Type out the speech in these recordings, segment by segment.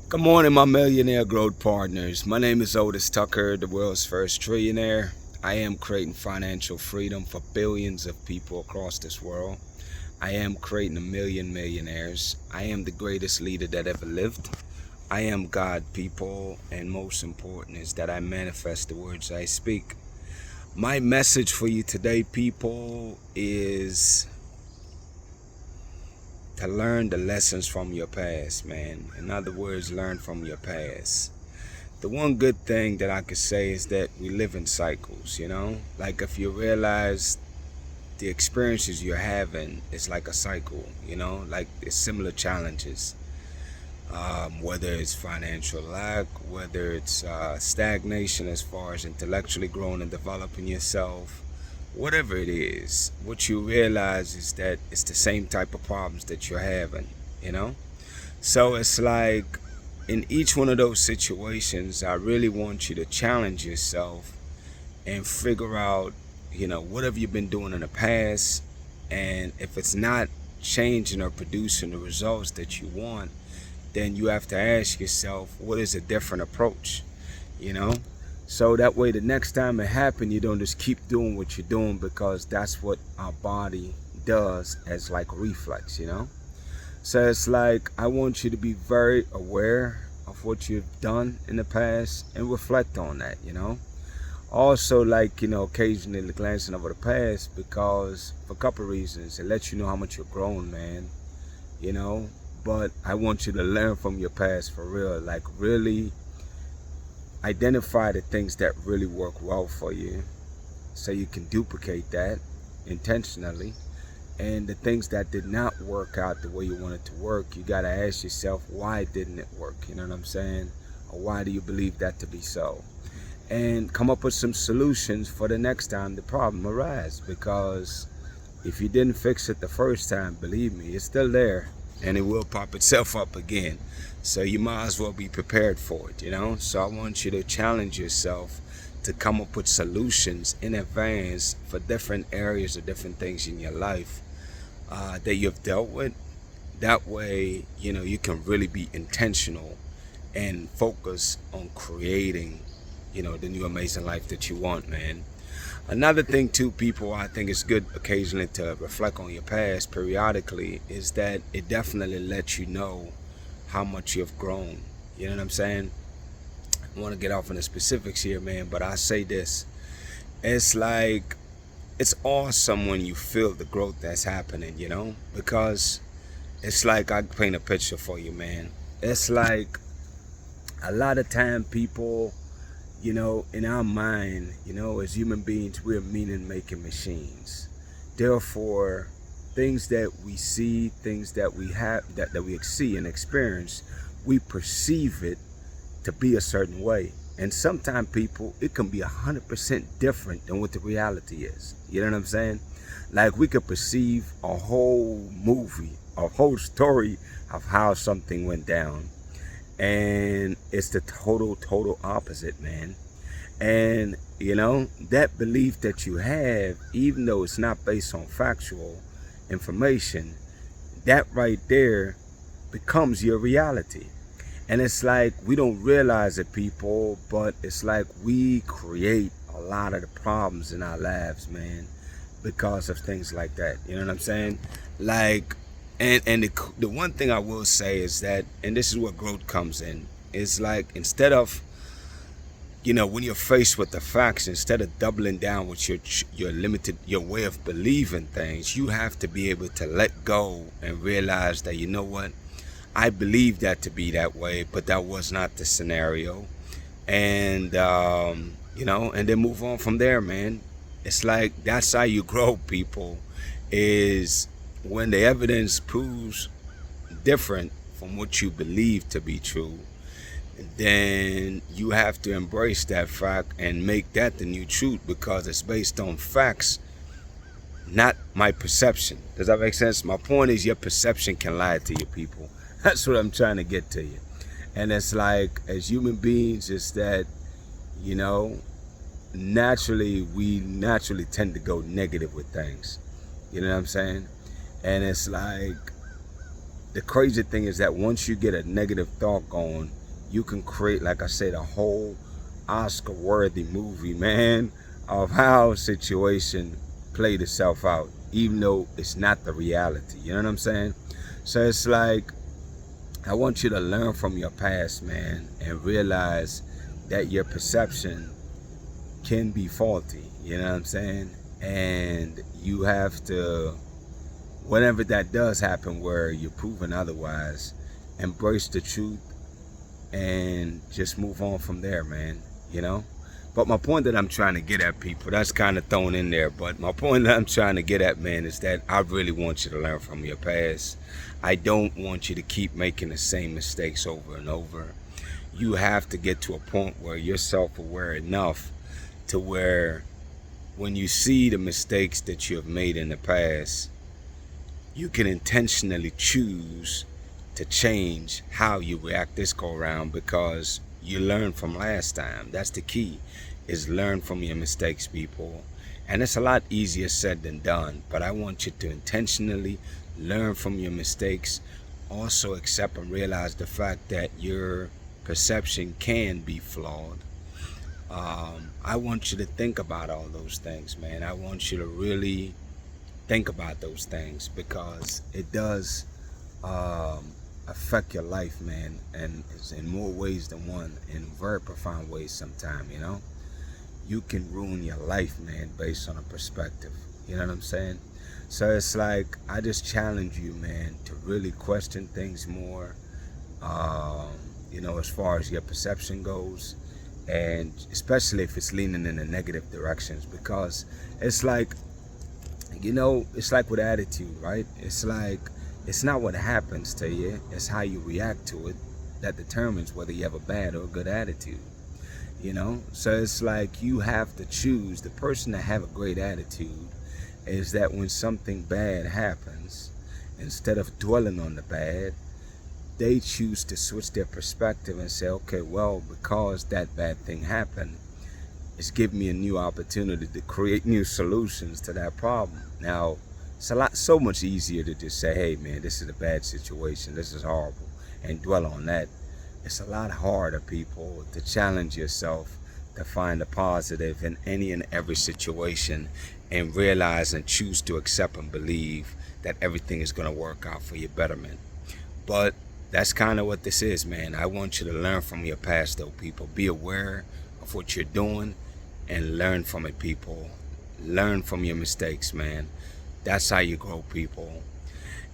Good morning, my millionaire growth partners. My name is Otis Tucker, the world's first trillionaire. I am creating financial freedom for billions of people across this world. I am creating a million millionaires. I am the greatest leader that ever lived. I am God, people, and most important is that I manifest the words I speak. My message for you today, people, is to learn the lessons from your past, man. In other words, learn from your past. The one good thing that I could say is that we live in cycles, Like if you realize the experiences you're having is like a cycle, Like it's similar challenges. Whether it's financial lack, whether it's stagnation as far as intellectually growing and developing yourself, whatever it is, what you realize is that it's the same type of problems that you're having. So it's like in each one of those situations, I really want you to challenge yourself and figure out, what have you been doing in the past? And if it's not changing or producing the results that you want, then you have to ask yourself, what is a different approach, So that way the next time it happens, you don't just keep doing what you're doing, because that's what our body does as like reflex, So it's like, I want you to be very aware of what you've done in the past and reflect on that, Also, like, occasionally glancing over the past, because for a couple of reasons. It lets you know how much you're growing, man, But I want you to learn from your past for real. Like, really identify the things that really work well for you so you can duplicate that intentionally. And the things that did not work out the way you want it to work, you got to ask yourself, why didn't it work? You know what I'm saying? Or why do you believe that to be so? And come up with some solutions for the next time the problem arises. Because if you didn't fix it the first time, believe me, it's still there. And it will pop itself up again. So you might as well be prepared for it, So I want you to challenge yourself to come up with solutions in advance for different areas or different things in your life that you've dealt with. That way, you can really be intentional and focus on creating, the new amazing life that you want, man. Another thing too, people, I think it's good occasionally to reflect on your past periodically, is that it definitely lets you know how much you've grown. You know what I'm saying? I want to get off on the specifics here, man, but I say this. It's like, it's awesome when you feel the growth that's happening, Because it's like, I paint a picture for you, man. It's like a lot of time people, in our mind, as human beings, we're meaning-making machines. Therefore, things that we see, things that we have, that we see and experience, we perceive it to be a certain way. And sometimes, people, it can be 100% different than what the reality is. You know what I'm saying? Like, we could perceive a whole movie, a whole story of how something went down, and it's the total opposite, man. And that belief that you have, even though it's not based on factual information, that right there becomes your reality. And it's like, we don't realize it, people, but it's like we create a lot of the problems in our lives, man, because of things like that. You know what I'm saying? Like, and the one thing I will say is that, and this is where growth comes in, is like, instead of, when you're faced with the facts, instead of doubling down with your way of believing things, you have to be able to let go and realize that, you know what, I believe that to be that way, but that was not the scenario. And, and then move on from there, man. It's like, that's how you grow, people, is when the evidence proves different from what you believe to be true, then you have to embrace that fact and make that the new truth, because it's based on facts, not my perception. Does that make sense? My point is, your perception can lie to you, people. That's what I'm trying to get to you. And it's like, as human beings, it's that, naturally, we naturally tend to go negative with things. You know what I'm saying? And it's like, the crazy thing is that once you get a negative thought going, you can create, like I said, a whole Oscar-worthy movie, man, of how a situation played itself out, even though it's not the reality. You know what I'm saying? So it's like, I want you to learn from your past, man, and realize that your perception can be faulty. You know what I'm saying? And you have to, whenever that does happen where you're proven otherwise, embrace the truth and just move on from there, man. You know? But my point that I'm trying to get at, people, that's kind of thrown in there, but my point that I'm trying to get at, man, is that I really want you to learn from your past. I don't want you to keep making the same mistakes over and over. You have to get to a point where you're self-aware enough to where when you see the mistakes that you have made in the past, you can intentionally choose to change how you react this go around, because you learned from last time. That's the key, is learn from your mistakes, people. And it's a lot easier said than done, but I want you to intentionally learn from your mistakes. Also accept and realize the fact that your perception can be flawed. I want you to think about all those things, man. I want you to really think about those things, because it does affect your life, man, and it's in more ways than one, in very profound ways sometimes. You know, you can ruin your life, man, based on a perspective. You know what I'm saying? So it's like, I just challenge you, man, to really question things more, you know, as far as your perception goes, and especially if it's leaning in the negative directions, because it's like, you know, it's like with attitude, right? It's like, it's not what happens to you, it's how you react to it that determines whether you have a bad or a good attitude. You know, so it's like, you have to choose. The person that have a great attitude is that when something bad happens, instead of dwelling on the bad, they choose to switch their perspective and say, okay, well, because that bad thing happened, it's given me a new opportunity to create new solutions to that problem. Now, it's so much easier to just say, hey, man, this is a bad situation, this is horrible, and dwell on that. It's a lot harder, people, to challenge yourself to find the positive in any and every situation, and realize and choose to accept and believe that everything is going to work out for your betterment. But that's kind of what this is, man. I want you to learn from your past, though, people. Be aware of what you're doing and learn from it, people. Learn from your mistakes, man. That's how you grow, people.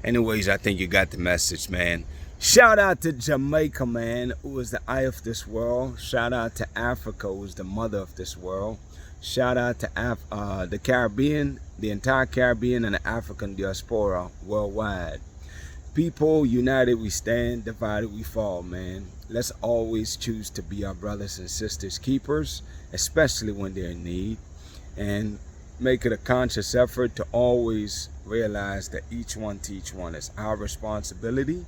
Anyways, I think you got the message, man. Shout out to Jamaica, man, who is the eye of this world. Shout out to Africa, who is the mother of this world. Shout out to the Caribbean, the entire Caribbean and the African diaspora worldwide. People, united we stand, divided we fall, man. Let's always choose to be our brothers and sisters' keepers, especially when they're in need. And make it a conscious effort to always realize that each one teach one. It's our responsibility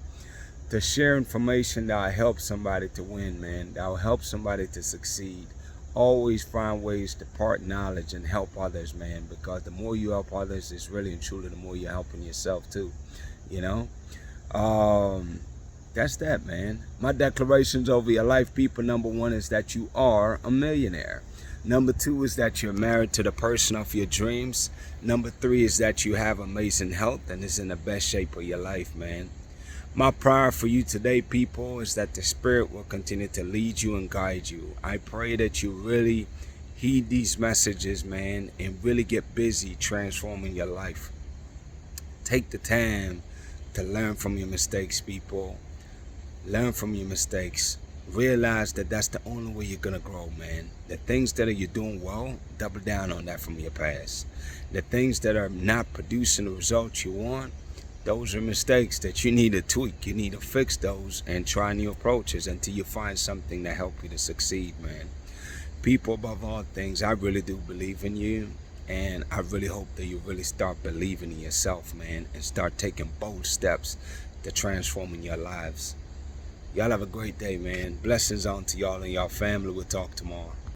to share information that will help somebody to win, man. That will help somebody to succeed. Always find ways to part knowledge and help others, man, because the more you help others, it's really and truly the more you're helping yourself too, you know. That's that, man. My declarations over your life, people. Number one is that you are a millionaire. Number two is that you're married to the person of your dreams. Number three is that you have amazing health and is in the best shape of your life, man. My prayer for you today, people, is that the Spirit will continue to lead you and guide you. I pray that you really heed these messages, man, and really get busy transforming your life. Take the time to learn from your mistakes, people. Learn from your mistakes. Realize that that's the only way you're gonna grow, man. The things that you're doing well, double down on that from your past. The things that are not producing the results you want, those are mistakes that you need to tweak. You need to fix those and try new approaches until you find something that helps you to succeed, man. People, above all things, I really do believe in you, and I really hope that you really start believing in yourself, man, and start taking bold steps to transforming your lives. Y'all have a great day, man. Blessings on to y'all and y'all family. We'll talk tomorrow.